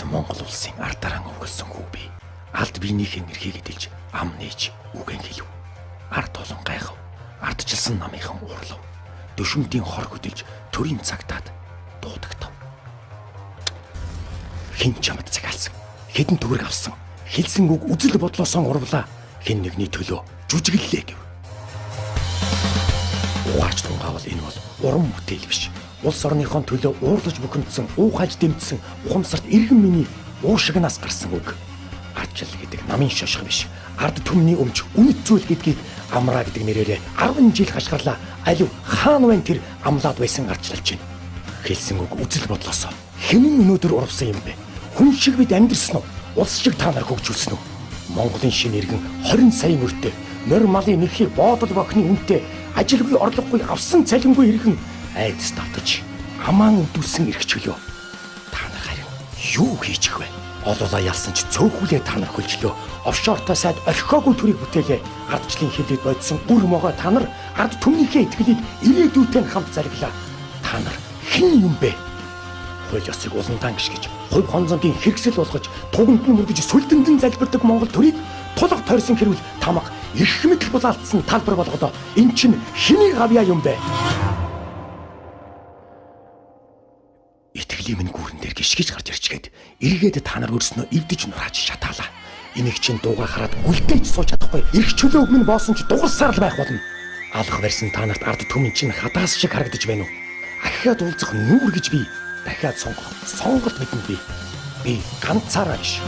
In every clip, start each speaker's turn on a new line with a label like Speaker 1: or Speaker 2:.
Speaker 1: байсан Монгол улсын ардаран өвгөлсөн хүү бий. Алд биенийхээ нэрхийг эдэлж ам нээж үгэн хэлв. Ард олон гайхав. Ардчилсан намынхан уурлав. Дөшмөдийн хор хөдөлж төрийн цагтаад дуудагтав. Хин чамд цагаалсан. Хэдэн төгрөг авсан. Хэлсэн үг үзэл бодлосоо урвлаа. Хэн нэгний төлөө жүжиглэлээ гэв. Угаарч тунгаавал энэ бол уран бүтээл биш. Улс орныхон төлөө уурлаж бухимдсан, уухаж дэмжсэн ухамсарт иргэн миний уушигнаас гарсан үг. Ардчил гэдэг намын шошго биш. Ард түмний өмч үнэт зүйл гэдгийг амраа гэдэг нэрээрээ 10 жил хашгирлаа. Алив хаан вэн тэр амлаад байсан ардчилж байна. Хэлсэн үг үзэл бодлосоо хинэн өнөөдөр урвсан юм бэ? Хүн шиг бид амьдрсан уу? Улс шиг та нар хөгжүүлсэн үү? Монголын шинэ иргэн 20 сая мөртөө нөр малын нөхийг боодол бохны үнэтэй ажилгүй орлогогүй авсан цалингүй иргэн айдас давтаж амаан өдүүлсэн эрх чөлөө. Та нар харин юу хийчих вэ? Олоолаа ялсан ч цөөхүүлээ та нар хөлжлөө. Офшортой сайд орхиогүй төрийг бүтээлээ. Ардчлалын хөвлөд бодсон үр могоо та нар ард түмнийхээ итгэлийг ирээдүйтэй хамт зарглаа. Та нар хэн юм бэ? Хууль ёсыг улаантан гიშгэж, хувь хонзонгийн хэрэгсэл болгож, туганд нь мөргөж сүлдэндэн залбирдаг Монгол төрийг тулга тойрсон хэрүүл тамга эрх мэдэл булаалтсан талбар болгодоо эн чинь хэнийг авьяа юм бэ? Итгэлийн минь гүүрэн дээр гიშгэж гарч ирчгээд эргээд та нар өрснөө эвдэж нурааж шатаалаа. Энийг чинь дууга хараад үлдээж сууж чадахгүй. Эрх чөлөө өмнө боосон ч дугарсаар л байх болно. Алх барьсан та нарт ард түмэн чинь хадаас шиг харагдаж байна уу? Ахиад уулзах нүүр гэж би дахиад сонгох сонголт мэднэ би. Би ганцаараа биш.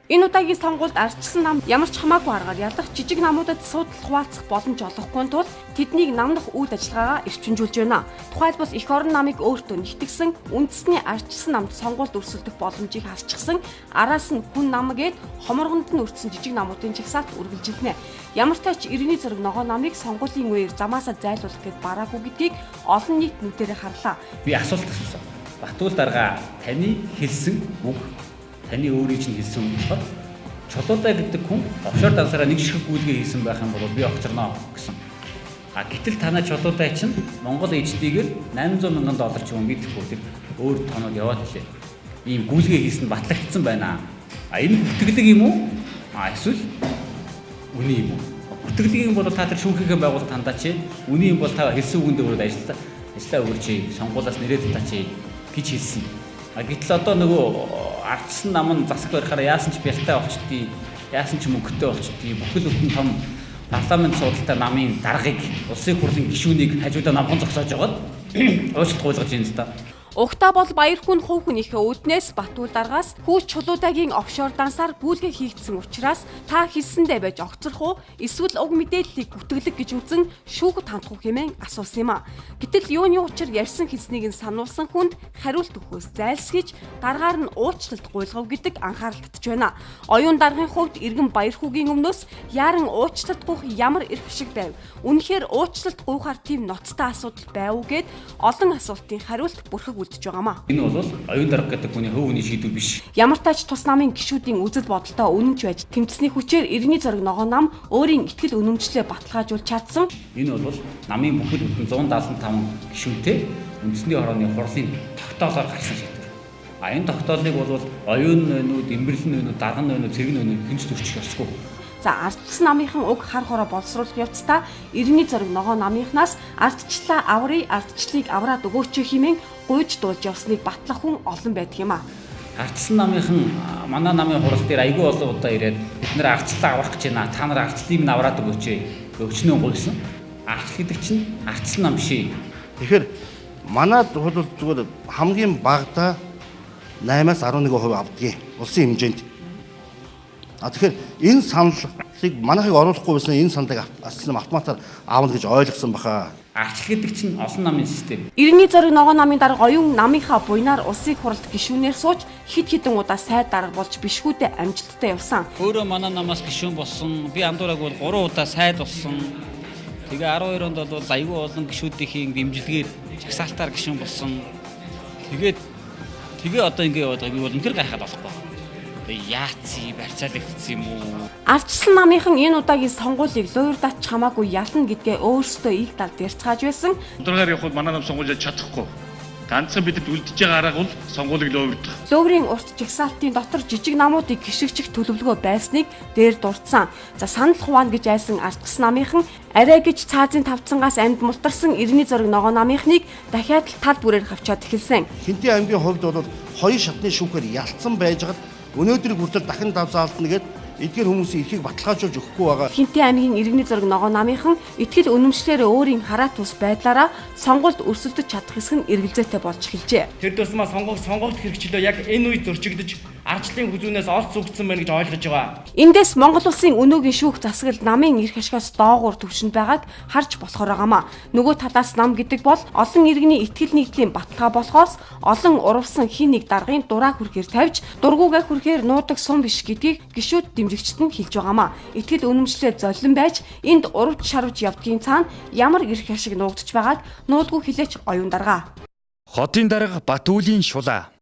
Speaker 2: Энэ удаагийн сонгуульд ардчилсан нам ямар ч хамаагүй аргаар ялах жижиг намуудад судал хуваалцах боломж олгохгүй тул тэднийг намдах үйл ажиллагаагаа эрчимжүүлж байна. Тухайлбал эх орон намыг өөртөө нэгтгэсэн үндэсний ардчилсан намд сонгуульд өрсөлдөх боломжийг хасчихсан араас нь хүн намгээд хоморгонд нь өртсөн жижиг намуудын жагсаалт үргэлжилнэ. Ямар ч тач иргэний зэрэг ногоо намыг сонгуулийн үеэр замаасаа зайлуулах гэд бараагүй гэдгийг олон нийт нүдэрээ харлаа.
Speaker 3: Би асуулт асуусан. Батуул дарга таны хэлсэн үг таны өөрийн чинь хэлсэн үг болохоор чулуудаа гэдэг хүн офшор дансаараа нэг ширхэг гүйлгээ хийсэн байх юм бол би огцорноо гэсэн. Гэтэл танай чулуудаа чинь Монгол эждийгээр $800,000 ч юм мэдхгүй тэр өөр тоног яваад лээ. Ийм гүйлгээ хийсэн батлагдсан байна. Энэ бүтгэлэг юм уу? Эсвэл үний юм уу? Бүтгэлэг юм бол та тэр шүүхийнхээ байгуулалт хандаа чи үний юм бол та хэлсэн үгэндээ өөрөө ажиллаа өгөөч. Сонгуулиас нэрээд та чи гэж хэлсэн. Гэтэл одоо нөгөө ардчилсан нам нь засаг барихаараа яасан ч бэлтэй болчдгийг, яасан ч мөнгөтэй болчдгийг бүхэл бүтэн том парламент судалтай намын даргыг улсын хурлын гишүүнийг хажуудаа намхан зогсоож байгаад уучлалт гуйлгаж байна л да.
Speaker 2: Угтаа бол баяр хүн хувь хүнийхээ үүднээс Батуул даргаас хүүч чулуудаагийн офшор дансаар гүйлгээ хийгдсэн учраас та хэлсэндээ байж огцрох уу эсвэл уг мэдээллийг гүтгэлэг гэж үзэн шүүхэд хандах уу хэмээн асуусан юм а. Гэтэл юуны учир ярьсан хэлснийг нь сануулсан хүнд хариулт өгөхөөс зайлсхийж даргаар нь уучлалт гуйлгав гэдэг анхаарал татж байна. Оюун даргын хувьд иргэн баяр хүүгийн өмнөөс яаран уучлалт гуйх ямар эрх шиг байв. Үнэхээр уучлалт гуйхаар тийм ноцтой асуудал байв уу гэд олон асуултын хариулт бүрхэг
Speaker 3: Энэ бол оюун дарга гэдэг хүний хөв хүний шийдвэр биш.
Speaker 2: Ямар тач тус намын гишүүдийн үзэл бодолтой үнэнч байж тэмцсэний хүчээр иргэний зориг ногоо нам өөрийн итгэл үнэмшлээ баталгаажуулж чадсан.
Speaker 3: Энэ бол намын бүхэл бүтэн 175 гишүүнтэй үндэсний хорооны хурлын тогтоолоор гарсан шийдвэр. Энэ тогтоолыг бол оюун нойнууд, имбэрлэн нойнууд, дарган нойнууд, цэрэг нойнууд хинч зөрчих ёсгүй.
Speaker 2: За ардчилсан намынхан уг хар хороо боловсруулах явцдаа иргэний зориг ногоо намынхнаас ардчлаа аврыг ардчлалыг авраад өгөөч хэмээн гуйж дуулж явсныг батлах хүн олон байдаг юм а.
Speaker 3: Ардчилсан намынхан манай намын хурал дээр айгүй олон удаа ирээд бид нэр ардчлаа аврах гэж байна. Та нар ардчлалыг нь авраад өгөөч. Өгчнөө гуйсан. Ардчил гэдэг чинь ардчилсан нам биш.
Speaker 4: Тэгэхээр манайд бол зүгээр хамгийн багадаа 8-аас 11% авдгийг улсын хэмжээнд. Тэгэхээр энэ саналыг манайхыг оруулахгүй байсан энэ саналыг автоматар аавна гэж ойлгосон баха.
Speaker 3: Ардчил гэдэг чинь олон намын систем.
Speaker 2: Иргэний зориг ногоо намын дарга оюун намынхаа буйнаар улсын хурлд гишүүнээр сууж хид хідэн удаа сайд дарга болж бишгүүдээ амжилттай явсан.
Speaker 3: Өөрөө манай намаас гишүүн болсон. Би андуураг бол 3 удаа сайд болсон. Тэгээ 12 онд бол аюул олон гишүүдийн дэмжлэгээр жагсаалтаар гишүүн болсон. Тэгээ одоо ингэ яваад байгаа би бол үнэхээр гайхаад болохгүй.
Speaker 5: яац барьцаалагдсан юм уу?
Speaker 2: Ардчилсан намынхан энэ удаагийн сонгуулийг луурдаач хамаагүй ялна гэдгээ өөрсдөө их талд ярьцгааж байсан.
Speaker 6: Өдрөөр явхад манай нам сонгуулж чадахгүй. Ганцхан бидэд үлдэж байгаа арга бол сонгуулийг луурдах.
Speaker 2: Луурын урт жигсаалтын дотор жижиг намуудыг гიშгчих төлөвлөгөө байсныг дээр дурдсан. За санал хуваана гэж айсан ардчилсан намынхан арай гэж цаазын тавцангаас амьд мултарсан иргэний зориг ногоо намынхныг дахиад тал бүрээр хавчаад эхэлсэн.
Speaker 4: Хинтээ аймгийн хувьд бол хоёр шатны шүүхээр ялцсан байжгаад өнөөдрийг хүртэл дахин давзаалтна гэдэг эдгээр хүмүүсийн эрхийг баталгаажуулж өгөхгүй байгаа.
Speaker 2: Хинтээ аймгийн иргэний зориг ногоо намынхан итгэл үнэмшлэр өөрийн хараа тус байдлаараа сонгуульд өрсөлдөж чадах хэсэг нь эргэлзээтэй болж эхэлжээ.
Speaker 5: Тэр тусмаа сонгуульд хэрэгчлөө яг энэ үед зөрчигдөж ардчлалын хүзүүнээс олц зүгдсэн байна гэж ойлгож байгаа.
Speaker 2: Эндээс Монгол улсын өнөөгийн шүүх засаглал намын эрх ашигаас доогуур төвшөнд байгааг харж болохоор байгаамаа. Нөгөө талаас нам гэдэг бол олон иргэний итгэл нийтлийн баталгаа болохоос олон урвсан хин нэг даргын дураа хүрхээр тавьж дургуугаа хүрхээр нуудаг сум биш гэдгийг гишүүд дэмжигчд нь хэлж байгаамаа. Итгэл үнэмшлэр золлон байж энд урвж шарвж явдгийн цаана ямар эрх ашиг нуугдж байгааг нуулгүй хэлээч оюун дарга.
Speaker 7: Хотын дарга Батүлийн шулаа.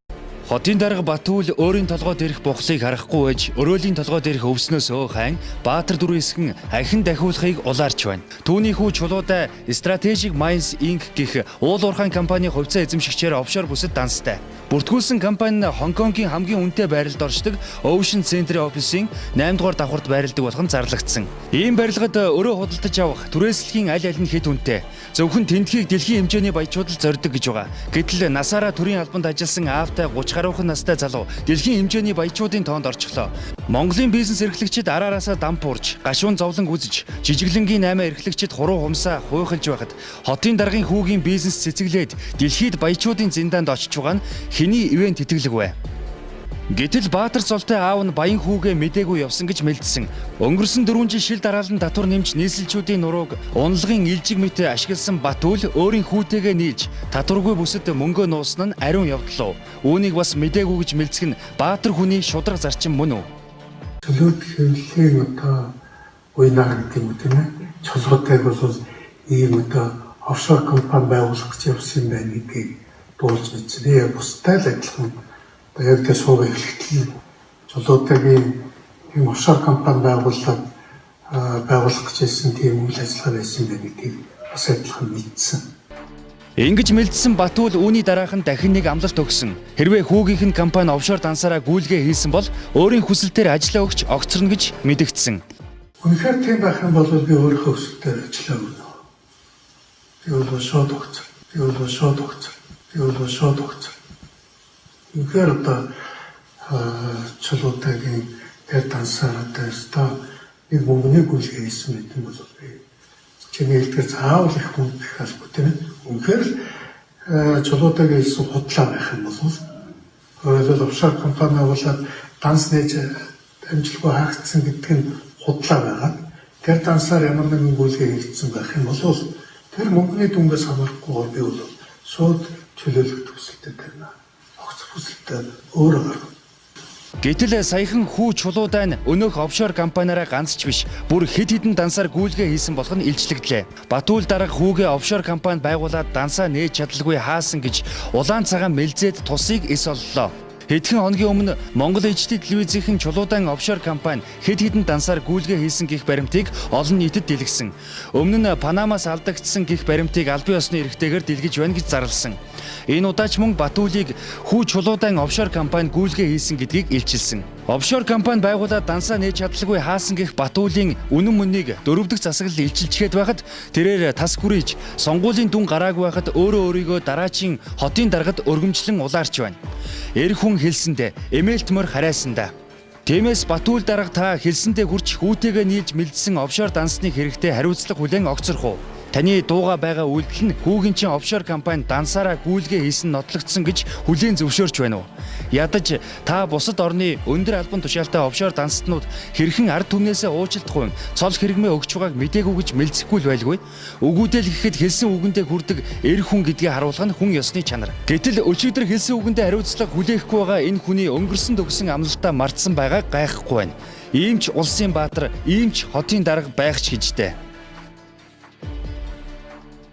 Speaker 7: Хотын дарга Батүл өөрийн толгойд ирэх бухлыг харахгүй байж өрөөлийн толгойд ирэх өвснөөс хайн Баатар дөрвөн хэсгэн ахин дахиулахыг улаарч байна. Түүний хүү чулуудаа Strategic Mines Inc гэх уул уурхайн компани хувьцаа эзэмшигчээр офшор бүсэд данстай. Бүртгүүлсэн компани нь Хонконгийн хамгийн үнэтэй байралд оршдог Ocean Center офисын 8 дугаар давхурд байрладаг болох нь зарлагдсан. Ийм барилгад өрөө худалдаж авах түрээслэгийн аль аль нь хэд үнэтэй. Зөвхөн тентхийг дэлхийн хэмжээний баячууд л зорддог гэж байгаа. Гэтэл насаараа төрийн албанд ажилласан аавтай 30 гаруйхан настай залуу дэлхийн хэмжээний баячуудын тоонд орчихлоо. Монголын бизнес эрхлэгчид араараасаа дампуурж, гашуун зовлон үзэж, жижиглэнгийн 8 эрхлэгчид хуруу хумсаа хуйхалж байхад хотын даргын хүүгийн бизнес цэцэглээд дэлхийд баячуудын зиндаанд очиж байгаа нь хэний ивент тэтгэлэг вэ? Гэтэл Баатар золтой аав нь баян хүүгээ мдээгүй явсан гэж мэлдсэн. Өнгөрсөн 4 жил шил дараалан татвар нэмж нийслэлчүүдийн нурууг унлагын илжиг мэт ашигласан Батүл өөрийн хүүтэйгээ нийлж татваргүй бүсэд мөнгөө нуусан нь ариун явдал. Үүнийг бас мдээгүй гэж мэлцэх нь Баатар хүний шудраг зарчим мөн үү?
Speaker 8: Төлөөд хэвлэлийн уйнаа гэдэг юм тийм ээ. Чулуутайг бол ийм офшор компани байгуулах гэж явсан байна гэдгийг дуулж мэдсэн. Бустай л адилхан Баяртай суугаа эхлэхдээ чулуутайгийн ийм офшор компани байгуулах гэж хэлсэн тийм үйл ажиллагаа байсан байна гэдгийг бас адилхан мэдсэн.
Speaker 7: Ингэж мэлдсэн Батүл үүний дараах нь дахин нэг амлалт өгсөн. Хэрвээ хүүгийнх нь компани офшор дансаараа гүйлгээ хийсэн бол өөрийн хүсэлтээр ажиллаа өгч огцорно гэж мэдэгдсэн.
Speaker 8: Үнэхээр тийм байх юм бол би өөрийнхөө хүсэлтээр ажиллаа өгнө. Би бол шууд огцор. Үнэхээр чулуутайгийн тэр дансаараа та нэг мөнгөний гүйлгээ хийсэн мэт юм бол би чиний хэлдгээр заавал их мөнгө их албагүй тийм ээ. Үнэхээр чулуутайгийн хийсэн худлаа байх юм бол өөрөлдөл офшор компани байгуулаад данс нээж амжилтгүй хаагдсан гэдэг нь худлаа байгаад тэр дансаар ямар нэгэн гүйлгээ хийгдсэн байх юм бол тэр мөнгөний дүнгээс хамаарахгүй би бол шууд чөлөөлөх төсөлтэй байна.
Speaker 7: Гэтэл саяхан хүү чулуудаа нь өнөөх офшор компаниараа ганц ч биш бүр хэд хэдэн дансаар гүйлгээ хийсэн болох нь илчлэгдлээ. Батүл дарга хүүгээ офшор компани байгуулад дансаа нээж чадалгүй хаасан гэж улаан цагаан мэлзээд тусыг эс оллоо. Хэдхэн хоногийн өмнө Монгол HD телевизийн чулуудан офшор компани хэд хэдэн дансаар гүйлгээ хийсэн гэх баримтыг олон нийтэд дэлгэсэн. Өмнө нь Панамаас алдагдсан гэх баримтыг аль бие усны эрхтэйгээр дэлгэж байна гэж зарласан. Энэ удаач мөн Батүлийг хүү чулуудан офшор компани гүйлгээ хийсэн гэдгийг илчилсэн. Офшор компани байгуулаад дансаа нээж чадалгүй хаасан гэх Батүлийн үнэн мөннийг 4 дахь засаглал илчилчихэд байхад тэрээр тас хүрэж сонгуулийн дүн гараагүй байхад өөрийгөө дараачийн хотын даргад өргөмжлөн улаарч байна. Эр хүн хэлсэндээ эмээлт мөр харайсандаа. Тиймээс Батүл дарга та хэлсэндээ хүрч хүүтэйгээ нийлж мэлдсэн офшор дансны хэрэгтэй хариуцлага хүлээн огцорох уу? Таны дууга байгаа үйлдэл нь хүүгийн чинь офшор компани дансаараа гүйлгээ хийсэн нотлогдсон гэж хүлээн зөвшөөрч байна уу? Ядаж та бусад орны өндөр албан тушаалтай офшор данстнууд хэрхэн ард түмнээсээ уучлалтгүй цол хэрэгмээ өгч байгааг мдээгүй гэж мэлцэхгүй л байлгүй. Үгүүдэл гэхэд хэлсэн үгэндээ хүрдэг эр хүн гэдгийг харуулах нь хүн ёсны чанар. Гэтэл өчигдөр хэлсэн үгэндээ хариуцлага хүлээхгүй байгаа энэ хүний өнгөрсөн төгсөн амлалтаа мартсан байгааг гайхахгүй байна. Ийм ч улсын баатар, ийм ч хотын дарга байх ч гэжтэй.